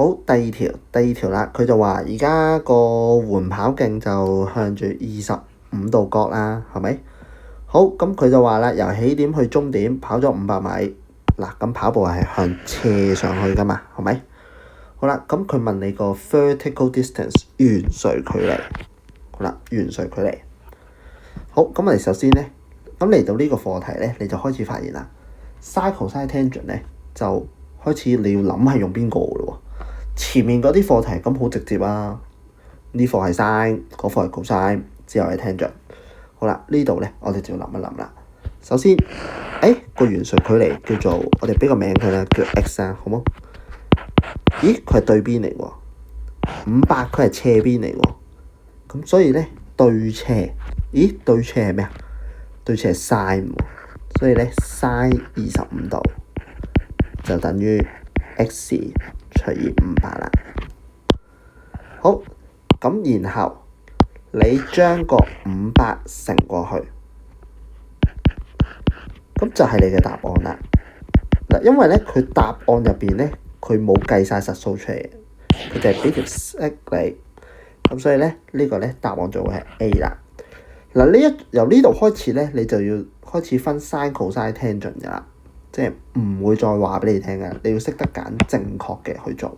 好，第二條啦，佢就話而家個緩跑徑就向住25度角啦，係咪？好，咁佢就話啦，由起點去終點跑咗500米，嗱，咁跑步係向斜上去噶嘛，係咪？好啦，咁佢問你個 vertical distance 圓錘距離，好啦，圓錘距離。好，咁我哋首先咧，咁嚟到呢個課題咧，你就開始發現啦 sin cosine tangent 咧就開始你要諗係用邊個嘅咯喎。前面嗰啲課題咁好直接啊，呢課係 sin，嗰課係 cosine，之後係 tangent。好啦，呢度咧我哋就要諗一諗啦。首先，個圓錘距離叫做我哋俾個名佢啦，叫 x 啊，好冇？咦，佢係對邊嚟喎？500佢係斜邊嚟喎，咁所以咧對斜，咦對斜係咩啊？對斜係 sin 喎，所以咧 sin 25度就等於 x 除以500啦。好，咁然後你將個500乘過去，咁就係你嘅答案啦。嗱，因為咧佢答案入邊咧，佢冇計晒實數出嚟，佢就係俾條式你，咁所以咧呢個咧答案就會係 A 啦。嗱，由呢度開始咧，你就要開始分 sin cosine tangent 㗎啦，即係唔會再話俾你聽㗎，你要識得揀正確嘅去做。